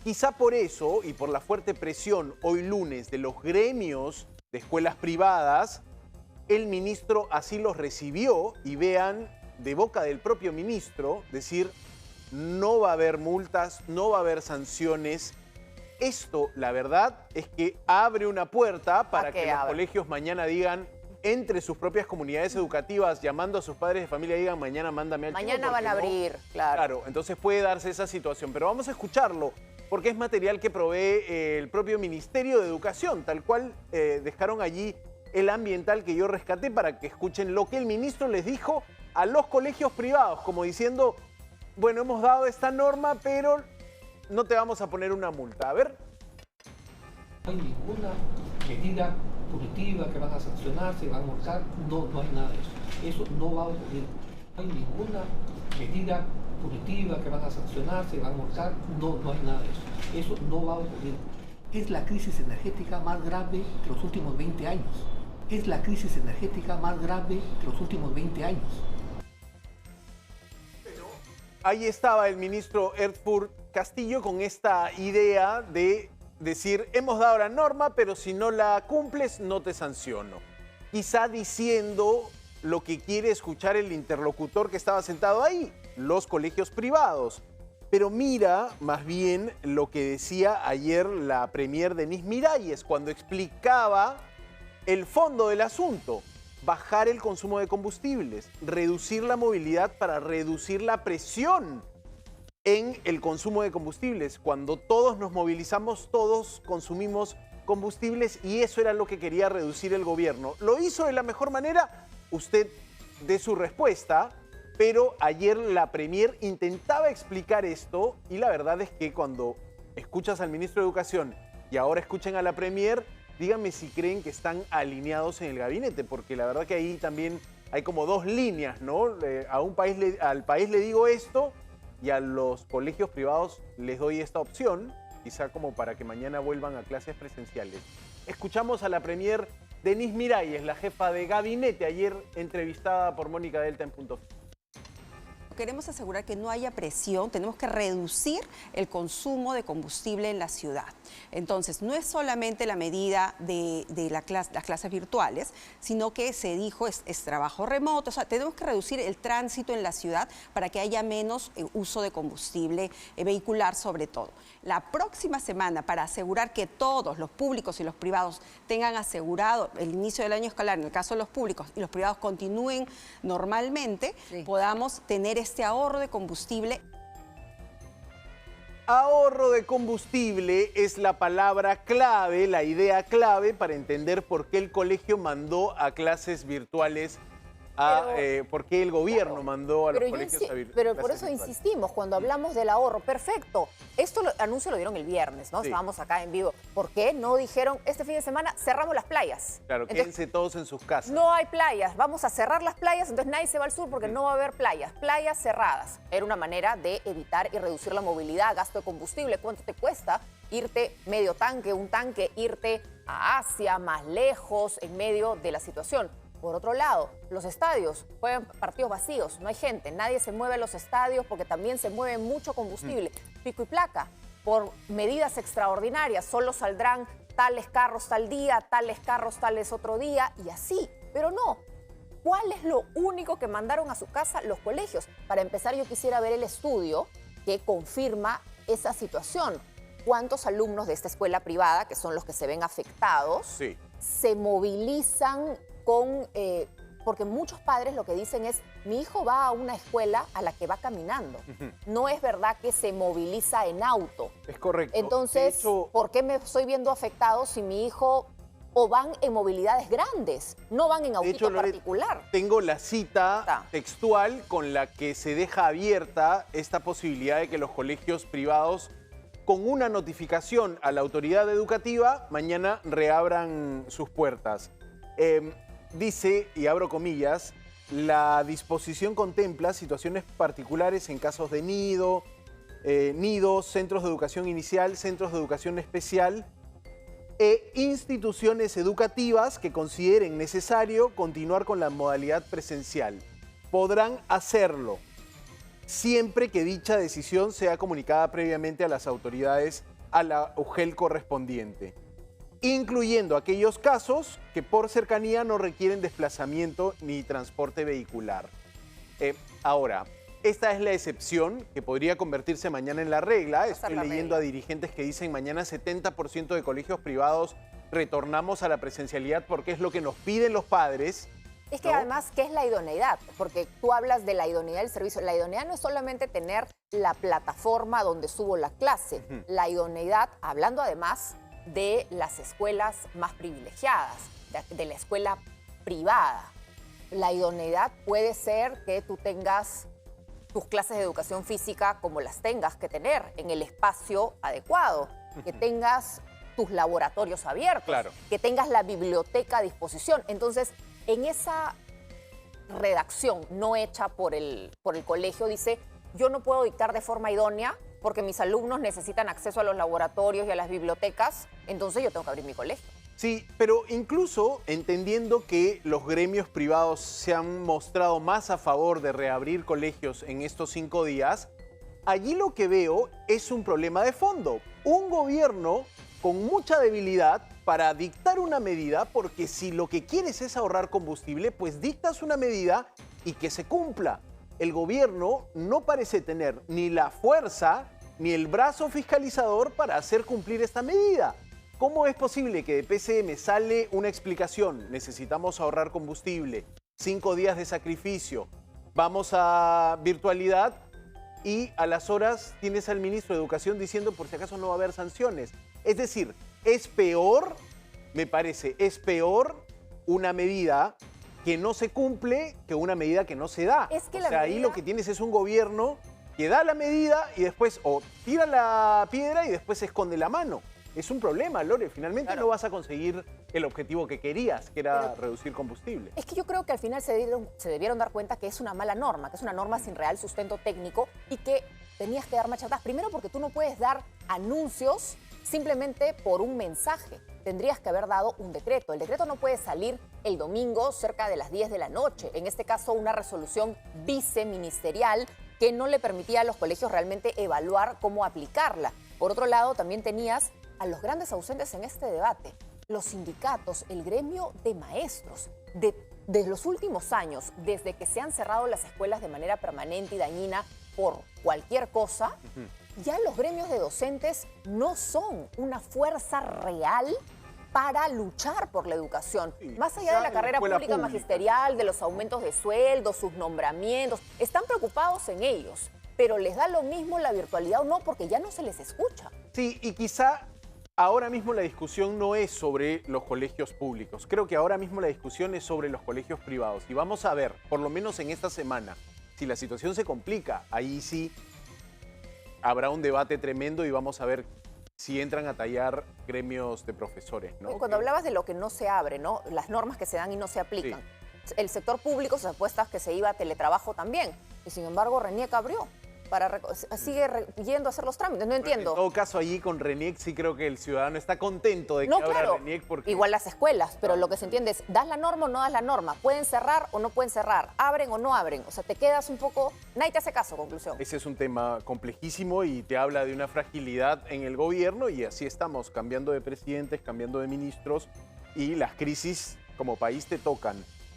Quizá por eso y por la fuerte presión hoy lunes de los gremios de escuelas privadas, el ministro así los recibió y vean de boca del propio ministro decir no va a haber multas, no va a haber sanciones. Esto, la verdad, es que abre una puerta para que los colegios mañana digan, entre sus propias comunidades educativas, llamando a sus padres de familia, digan, mañana mándame al chico. Mañana van a abrir, claro. Claro, entonces puede darse esa situación. Pero vamos a escucharlo, porque es material que provee el propio Ministerio de Educación, tal cual dejaron allí el ambiental que yo rescaté para que escuchen lo que el ministro les dijo a los colegios privados, como diciendo, bueno, hemos dado esta norma, pero no te vamos a poner una multa. A ver. No hay ninguna medida punitiva que van a sancionar, se van a multar, no hay nada de eso. Eso no va a ocurrir. No hay ninguna medida punitiva que van a sancionar, se van a multar, no hay nada de eso. Eso no va a ocurrir. Es la crisis energética más grave de los últimos 20 años. Es la crisis energética más grave de los últimos 20 años. Ahí estaba el ministro Erfurt Castillo con esta idea de decir, hemos dado la norma, pero si no la cumples, no te sanciono. Quizá diciendo lo que quiere escuchar el interlocutor que estaba sentado ahí, los colegios privados. Pero mira más bien lo que decía ayer la premier Denise Miralles cuando explicaba el fondo del asunto. Bajar el consumo de combustibles, reducir la movilidad para reducir la presión en el consumo de combustibles. Cuando todos nos movilizamos, todos consumimos combustibles y eso era lo que quería reducir el gobierno. ¿Lo hizo de la mejor manera? Usted dé su respuesta, pero ayer la premier intentaba explicar esto y la verdad es que cuando escuchas al ministro de Educación y ahora escuchen a la premier, díganme si creen que están alineados en el gabinete, porque la verdad que ahí también hay como dos líneas, ¿no? Al país le digo esto y a los colegios privados les doy esta opción, quizá como para que mañana vuelvan a clases presenciales. Escuchamos a la premier Denise Miralles, la jefa de gabinete, ayer entrevistada por Mónica Delta en Punto Fijo. Queremos asegurar que no haya presión, tenemos que reducir el consumo de combustible en la ciudad. Entonces, no es solamente la medida de las clases virtuales, sino que se dijo es trabajo remoto, o sea, tenemos que reducir el tránsito en la ciudad para que haya menos uso de combustible vehicular sobre todo. La próxima semana, para asegurar que todos los públicos y los privados tengan asegurado el inicio del año escolar, en el caso de los públicos y los privados continúen normalmente, podamos tener este ahorro de combustible. Ahorro de combustible es la palabra clave, la idea clave para entender por qué el colegio mandó a clases virtuales, por qué el gobierno mandó a los colegios a Pero por eso insistimos, cuando hablamos del ahorro, perfecto. Esto anuncio lo dieron el viernes, ¿no? Sí. Estábamos acá en vivo. ¿Por qué no dijeron este fin de semana cerramos las playas? Claro, quédense todos en sus casas. No hay playas, vamos a cerrar las playas, entonces nadie se va al sur porque no va a haber playas. Playas cerradas. Era una manera de evitar y reducir la movilidad, gasto de combustible. ¿Cuánto te cuesta irte medio tanque, un tanque, irte a Asia, más lejos, en medio de la situación? Por otro lado, los estadios juegan partidos vacíos, no hay gente, nadie se mueve a los estadios porque también se mueve mucho combustible. Pico y placa, por medidas extraordinarias, solo saldrán tales carros tal día, tales carros tales otro día y así. Pero no, ¿cuál es lo único que mandaron a su casa los colegios? Para empezar, yo quisiera ver el estudio que confirma esa situación. ¿Cuántos alumnos de esta escuela privada, que son los que se ven afectados, se movilizan porque muchos padres lo que dicen es, mi hijo va a una escuela a la que va caminando. No es verdad que se moviliza en auto. Es correcto. Entonces, ¿por qué me estoy viendo afectado si mi hijo o van en movilidades grandes? No van en autito particular. Tengo la cita textual con la que se deja abierta esta posibilidad de que los colegios privados, con una notificación a la autoridad educativa, mañana reabran sus puertas. Dice, y abro comillas, la disposición contempla situaciones particulares en casos de nidos, centros de educación inicial, centros de educación especial e instituciones educativas que consideren necesario continuar con la modalidad presencial. Podrán hacerlo. siempre que dicha decisión sea comunicada previamente a las autoridades, a la UGEL correspondiente, incluyendo aquellos casos que por cercanía no requieren desplazamiento ni transporte vehicular. Ahora, esta es la excepción que podría convertirse mañana en la regla. Estoy leyendo a dirigentes que dicen mañana 70% de colegios privados retornamos a la presencialidad porque es lo que nos piden los padres. Es que además, ¿qué es la idoneidad? Porque tú hablas de la idoneidad del servicio. La idoneidad no es solamente tener la plataforma donde subo la clase. La idoneidad, hablando además de las escuelas más privilegiadas, de la escuela privada. La idoneidad puede ser que tú tengas tus clases de educación física como las tengas que tener, en el espacio adecuado, que tengas tus laboratorios abiertos, que tengas la biblioteca a disposición. Entonces, en esa redacción no hecha por el colegio dice, yo no puedo dictar de forma idónea porque mis alumnos necesitan acceso a los laboratorios y a las bibliotecas, entonces yo tengo que abrir mi colegio. Sí, pero incluso entendiendo que los gremios privados se han mostrado más a favor de reabrir colegios en estos 5 días, allí lo que veo es un problema de fondo. Un gobierno con mucha debilidad para dictar una medida, porque si lo que quieres es ahorrar combustible, pues dictas una medida y que se cumpla. El gobierno no parece tener ni la fuerza ni el brazo fiscalizador para hacer cumplir esta medida. ¿Cómo es posible que de PCM sale una explicación? Necesitamos ahorrar combustible, 5 días de sacrificio, vamos a virtualidad y a las horas tienes al ministro de Educación diciendo por si acaso no va a haber sanciones? Es decir, es peor, me parece, es peor una medida que no se cumple que una medida que no se da. Es que ahí lo que tienes es un gobierno que da la medida y después o tira la piedra y después se esconde la mano. Es un problema, Lore. Finalmente no vas a conseguir el objetivo que querías, que era reducir combustible. Es que yo creo que al final se debieron dar cuenta que es una mala norma, que es una norma sin real sustento técnico y que tenías que dar marcha atrás. Primero porque tú no puedes dar anuncios simplemente por un mensaje. Tendrías que haber dado un decreto. El decreto no puede salir el domingo cerca de las 10 de la noche. En este caso, una resolución viceministerial que no le permitía a los colegios realmente evaluar cómo aplicarla. Por otro lado, también tenías a los grandes ausentes en este debate, los sindicatos, el gremio de maestros. De los últimos años, desde que se han cerrado las escuelas de manera permanente y dañina por cualquier cosa, ya los gremios de docentes no son una fuerza real para luchar por la educación. Más allá de la carrera pública magisterial, de los aumentos de sueldo, sus nombramientos, están preocupados en ellos, pero les da lo mismo la virtualidad o no, porque ya no se les escucha. Sí, y quizá ahora mismo la discusión no es sobre los colegios públicos. Creo que ahora mismo la discusión es sobre los colegios privados. Y vamos a ver, por lo menos en esta semana, si la situación se complica, ahí sí habrá un debate tremendo y vamos a ver si entran a tallar gremios de profesores, ¿no? Cuando hablabas de lo que no se abre, ¿no? Las normas que se dan y no se aplican. Sí. El sector público se apuesta que se iba a teletrabajo también. Y sin embargo, RENIEC abrió. Sigue yendo a hacer los trámites, no entiendo. En todo caso, allí con RENIEC sí creo que el ciudadano está contento de que abra RENIEC. Porque... Igual las escuelas, pero lo que se entiende es, ¿das la norma o no das la norma? ¿Pueden cerrar o no pueden cerrar? ¿Abren o no abren? O sea, te quedas un poco... Nadie te hace caso, conclusión. Ese es un tema complejísimo y te habla de una fragilidad en el gobierno y así estamos, cambiando de presidentes, cambiando de ministros y las crisis como país te tocan.